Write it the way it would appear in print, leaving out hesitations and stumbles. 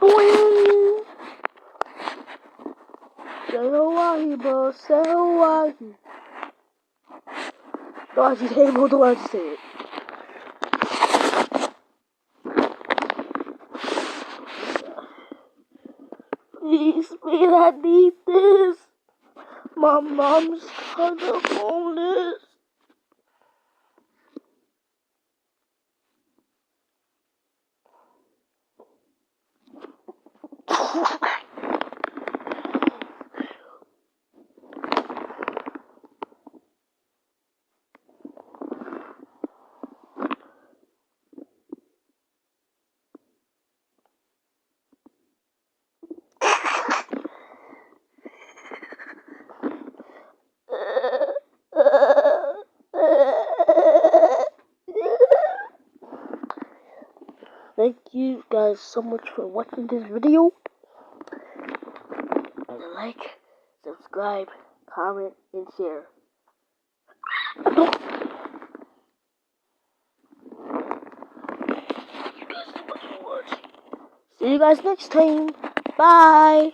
Boing. Say Hawaii, bro. Say Hawaii. Don't actually say it, bro. Don't actually say it. Please, man, I need this. My mom's kind of homeless. Thank you guys so much for watching this video. Like, subscribe, comment, and share. See you guys next time. Bye.